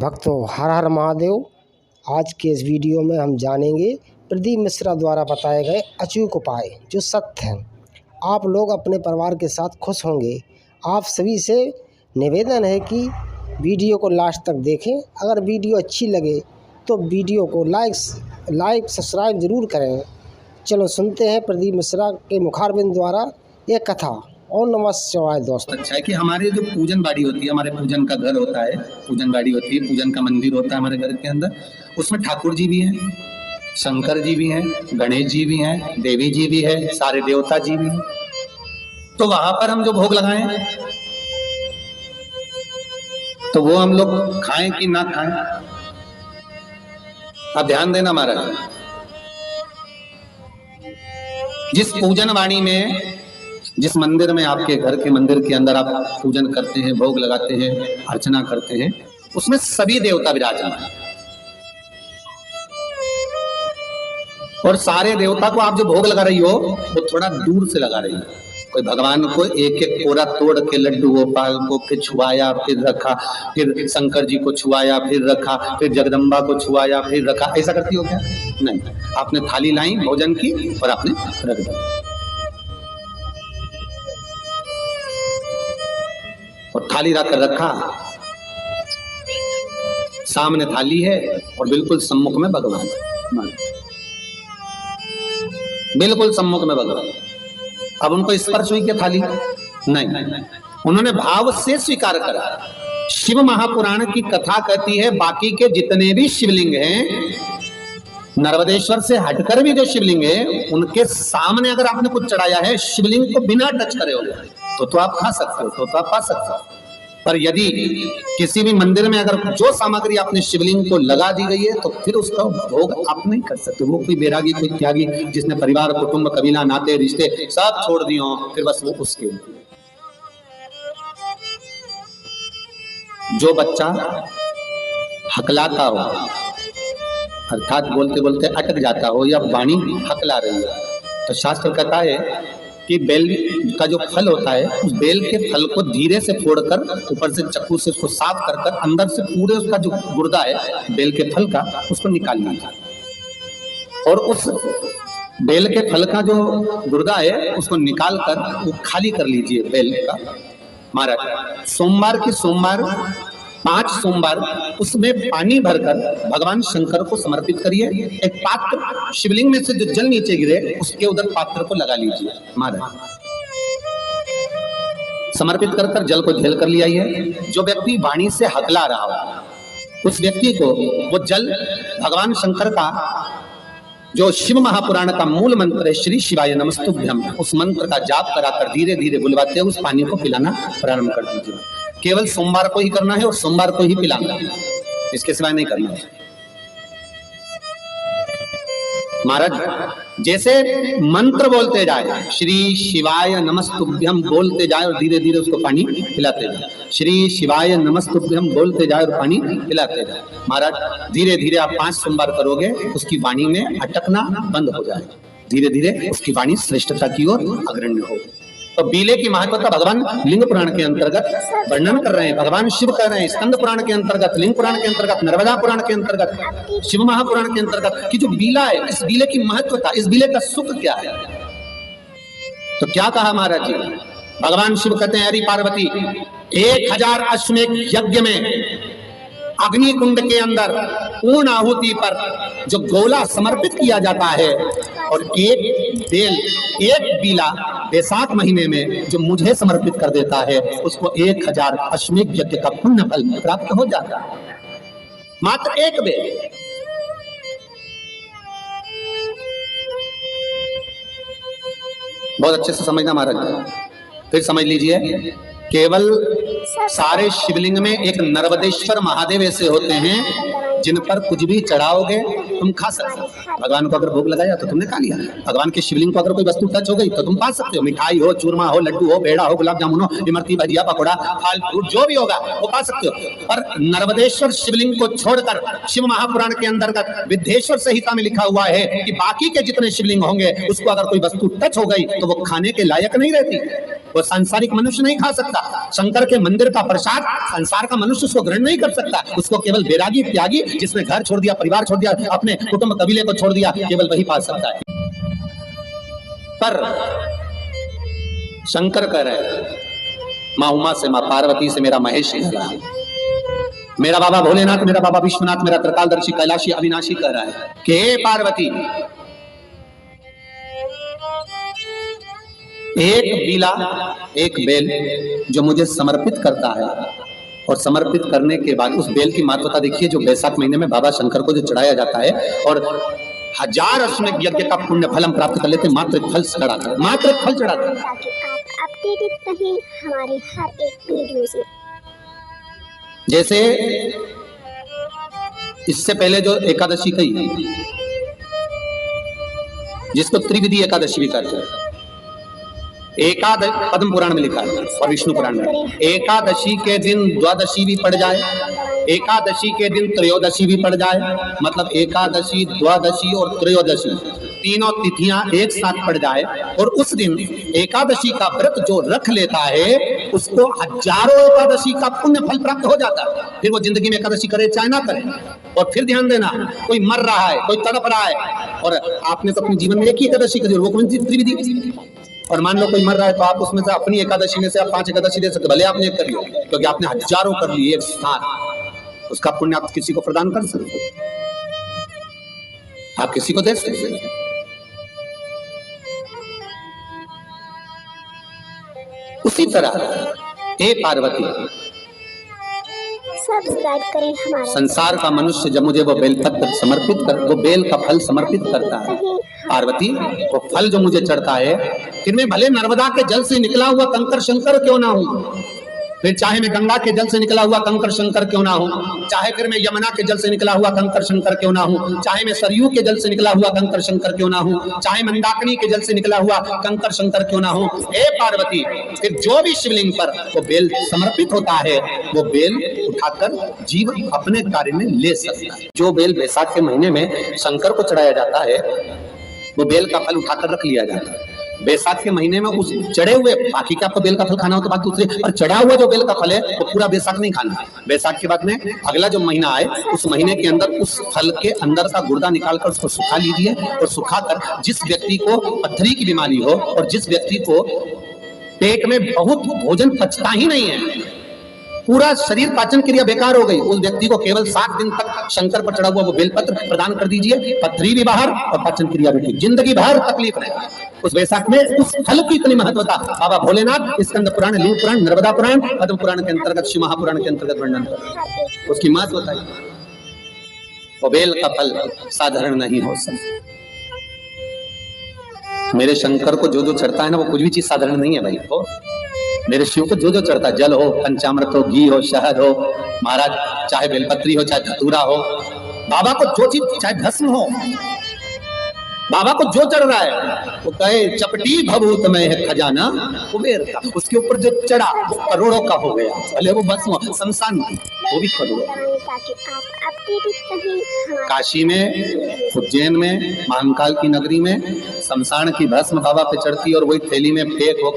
भक्तों, हर हर महादेव। आज के इस वीडियो में हम जानेंगे प्रदीप मिश्रा द्वारा बताए गए अचूक उपाय जो सत्य हैं। आप लोग अपने परिवार के साथ खुश होंगे। आप सभी से निवेदन है कि वीडियो को लास्ट तक देखें। अगर वीडियो अच्छी लगे तो वीडियो को लाइक सब्सक्राइब ज़रूर करें। चलो सुनते हैं प्रदीप मिश्रा के मुखारबिंद द्वारा एक कथा। ओम नमः शिवाय। दोस्तों, अच्छा है कि हमारे जो पूजन बाड़ी होती है, हमारे पूजन का घर होता है, पूजन बाड़ी होती है, पूजन का मंदिर होता है हमारे घर के अंदर। उसमें ठाकुर जी भी हैं, शंकर जी भी हैं, गणेश जी भी हैं, देवी जी भी है, सारे देवता जी भी हैं। तो वहां पर हम जो भोग लगाएं तो वो हम लोग खाएं कि ना खाएं, आप ध्यान देना महाराज। जिस पूजन वाणी में, जिस मंदिर में, आपके घर के मंदिर के अंदर आप पूजन करते हैं, भोग लगाते हैं, अर्चना करते हैं, उसमें सभी देवता विराजमान हैं। और सारे देवता को आप जो भोग लगा रही हो वो थोड़ा दूर से लगा रही हो। कोई भगवान को एक एक कोरा तोड़ के लड्डू गोपाल को फिर छुआया, फिर रखा, फिर शंकर जी को छुआया, फिर रखा, फिर जगदम्बा को छुआया, फिर रखा, ऐसा करती हो क्या? नहीं, आपने थाली लाई भोजन की और आपने रख दी। और थाली रखकर रखा, सामने थाली है और बिल्कुल सम्मुख में भगवान, बिल्कुल सम्मुख में भगवान। अब उनको स्पर्श हुई क्या थाली? नहीं, उन्होंने भाव से स्वीकार करा। शिव महापुराण की कथा कहती है बाकी के जितने भी शिवलिंग हैं, नर्मदेश्वर से हटकर भी जो शिवलिंग है, उनके सामने अगर आपने कुछ चढ़ाया है शिवलिंग को बिना टच करे हो तो आप खा सकते हो, तो आप पा सकते हो। पर यदि किसी भी मंदिर में अगर जो सामग्री आपने शिवलिंग को लगा दी गई है तो फिर उसका भोग आप नहीं कर सकते। वो कोई बैरागी, कोई त्यागी जिसने परिवार, कुटुंब, कबीला, नाते, रिश्ते सब छोड़ दिए हो, फिर बस वो उसके। जो बच्चा हकलाता हो, अर्थात बोलते बोलते अटक जाता हो या वाणी हकला रही है, तो शास्त्र कहता है कि बेल का जो फल होता है, उस बेल के फल को धीरे से फोड़कर ऊपर से चक्कू से उसको साफ कर अंदर से पूरे उसका जो गुर्दा है बेल के फल का, उसको निकाल लीजिए। और उस बेल के फल का जो गुर्दा है उसको निकाल कर वो खाली कर लीजिए बेल का। महाराज, सोमवार के सोमवार 5 सोमवार उसमें पानी भरकर भगवान शंकर को समर्पित करिए। एक पात्र, शिवलिंग में से जो जल नीचे गिरे उसके उधर पात्र को लगा लीजिए। महाराज, समर्पित कर जल को झेल कर ले आइए। जो व्यक्ति वाणी से हकला रहा हो उस व्यक्ति को वो जल भगवान शंकर का जो शिव महापुराण का मूल मंत्र है, श्री शिवाय नमस्तुभ्यम, उस मंत्र का जाप कराकर धीरे धीरे बुलवाते उस पानी को पिलाना प्रारंभ कर दीजिए। केवल सोमवार को ही करना है और सोमवार को ही पिलाना है, इसके सिवाय नहीं करना है। महाराज, जैसे मंत्र बोलते जाए, श्री शिवाय नमस्तुभ्यम बोलते जाए और धीरे धीरे उसको पानी पिलाते जाए, श्री शिवाय नमस्तुभ्यम बोलते जाए और पानी पिलाते जाए। महाराज, धीरे धीरे आप 5 सोमवार करोगे, उसकी वाणी में अटकना बंद हो जाए, धीरे धीरे उसकी वाणी श्रेष्ठता की ओर अग्रणी हो। तो बीले की महत्वता भगवान लिंग पुराण के अंतर्गत वर्णन कर रहे हैं, भगवान शिव कर रहे हैं। स्कंद पुराण के अंतर्गत, लिंग पुराण के अंतर्गत, नर्मदा पुराण के अंतर्गत, शिव महापुराण के अंतर्गत कि जो बीला है, इस बीले की महत्वता, इस बीले का सुख क्या है। तो क्या कहा महाराज जी? भगवान शिव कहते हैं, हरि पार्वती 1000 अश्वमेध यज्ञ में अग्नि कुंड के अंदर पूर्ण आहुति पर जो गोला समर्पित किया जाता है और एक बेल, एक बीला बैसाख महीने में जो मुझे समर्पित कर देता है, उसको 1000 अश्वमेध यज्ञ का पुण्य फल प्राप्त हो जाता है। मात्र एक बेल। बहुत अच्छे से समझना महाराज, फिर समझ लीजिए। केवल सारे शिवलिंग में एक नर्मदेश्वर महादेव ऐसे होते हैं जिन पर कुछ भी चढ़ाओगे तुम खा सकते हो। भगवान को अगर भोग लगाया तो तुमने खा लिया। भगवान के शिवलिंग को अगर कोई वस्तु टच हो गई तो तुम पा सकते हो। मिठाई हो, चूरमा हो, लड्डू हो, पेड़ा हो, गुलाब जामुन हो, इमरती, भजिया, पकौड़ा, फल फ्रूट जो भी होगा वो पा सकते हो। पर नर्मदेश्वर शिवलिंग को छोड़कर शिव महापुराण के अंतर्गत विद्धेश्वर संहिता में लिखा हुआ है कि बाकी के जितने शिवलिंग होंगे उसको अगर कोई वस्तु टच हो गई तो वो खाने के लायक नहीं रहती। वो सांसारिक मनुष्य नहीं खा सकता। शंकर के मंदिर का प्रसाद संसार का मनुष्य उसको ग्रहण नहीं कर सकता। उसको केवल बैरागी, त्यागी, जिसने घर छोड़ दिया, परिवार छोड़ दिया, अपने कुटुंब कबीले को छोड़ दिया, केवल वही पा सकता है। पर शंकर कह रहे हैं माँ उमा से, माँ पार्वती से मेरा महेश कह रहा है, मेरा बाबा भोलेनाथ, मेरा बाबा विश्वनाथ, मेरा त्रिकालदर्शी, कैलाशी, अविनाशी कह रहा है कि हे पार्वती, एक बीला, एक बेल जो मुझे समर्पित करता है और समर्पित करने के बाद उस बेल की महत्वता देखिए, जो बैसाख महीने में बाबा शंकर को जो चढ़ाया जाता है और 1000 अश्वमेध यज्ञ का पुण्य फल हम प्राप्त कर लेते, मात्र फल चढ़ाते हैं, मात्र फल चढ़ाते हैं। ताकि आप अपडेटेड रहें हमारे हर एक वीडियो से। जैसे इससे पहले जो एकादशी कही, जिसको त्रिविधि एकादशी भी कहते हैं, पद्म पुराण में लिखा है और विष्णु पुराण में, एकादशी के दिन द्वादशी भी पड़ जाए, एकादशी के दिन त्रयोदशी भी पड़ जाए, मतलब एकादशी, द्वादशी और त्रयोदशी तीनों तिथियां एक साथ पड़ जाए और उस दिन एकादशी का व्रत जो रख लेता है उसको 1000 एकादशी का पुण्य फल प्राप्त हो जाता है। फिर वो जिंदगी में एकादशी करे चाहे ना करे। और फिर ध्यान देना, कोई मर रहा है, कोई तड़प रहा है और आपने तो अपने जीवन में एक ही एकादशी करी, वो कौन सी त्रिविधि। और मान लो कोई मर रहा है तो आप उसमें से अपनी एकादशी में से आप 5 एकादशी दे सकते, भले आपने एक करी हो, क्योंकि आपने 1000 कर ली एक साथ, उसका पुण्य आप किसी को प्रदान कर सकते, आप किसी को दे सकते। उसी तरह हे पार्वती, सब्सक्राइब करें हमारा। संसार का मनुष्य जब मुझे वो बेलपत्र समर्पित कर, वो बेल का फल समर्पित करता है पार्वती, वो फल जो मुझे चढ़ता है, फिर मैं भले नर्मदा के जल से निकला हुआ कंकर शंकर क्यों ना हूं, फिर चाहे मैं गंगा के जल से निकला हुआ कंकर शंकर क्यों ना हूं, चाहे फिर मैं यमुना के जल से निकला हुआ कंकर शंकर क्यों ना हूं, चाहे मैं सरयू के जल से निकला हुआ कंकर शंकर क्यों ना हूं, चाहे मंदाकिनी के जल से निकला हुआ कंकर शंकर क्यों ना हूं, हे पार्वती, फिर जो भी शिवलिंग पर वो बेल समर्पित होता है वो बेल उठाकर जीव अपने कार्य में ले सकता है। जो बेल बैसाख के महीने में शंकर को चढ़ाया जाता है वो बेल का फल उठाकर रख लिया जाता है। बैसाख के महीने में उस चढ़े हुए, बाकी का आपको बेल का फल खाना हो तो बात दूसरी, और चढ़ा हुआ जो बेल का फल है वो पूरा बैसाख नहीं खाना। बैसाख के बाद में अगला जो महीना आए उस महीने के अंदर उस फल के अंदर का गुर्दा निकालकर उसको सुखा लीजिए और सुखाकर जिस व्यक्ति को पथरी की बीमारी हो और जिस व्यक्ति को पेट में बहुत भोजन पचता ही नहीं है, पूरा शरीर पाचन क्रिया बेकार हो गई, उस व्यक्ति को केवल 7 दिन तक शंकर पर चढ़ा हुआ वो बेलपत्र प्रदान कर दीजिए, पथरी भी बाहर और पाचन क्रिया भी ठीक, जिंदगी भर तकलीफ नहीं। उस बैसाख में उस फल की इतनी महत्वता बाबा भोलेनाथ स्कंद पुराण, लिंग पुराण, नर्मदा पुराण, पद्म पुराण के अंतर्गत, शिव महापुराण के अंतर्गत वर्णन कर उसकी महत्वता है। वो बेल का फल साधारण नहीं हो सकता। मेरे शंकर को जो जो चढ़ता है ना वो कुछ भी चीज साधारण नहीं है भाई। हो मेरे शिव को जो जो चढ़ता है, जल हो, पंचामृत हो, घी हो, शहद हो, महाराज चाहे बेलपत्री हो, चाहे धतूरा हो, बाबा को जो चीज, चाहे भस्म हो, बाबा को जो चढ़ रहा है वो कहे चपटी भभूत में है खजाना कुबेर का, उसके ऊपर जो चढ़ा वो करोड़ों का हो गया, भले वो भस्म शमशान वो भी करोड़ों। ताकि आप अपडेटेड रहें। काशी में, उज्जैन में, महाकाल की नगरी में शमशान की भस्म बाबा पे चढ़ती और वही थैली में पैक होकर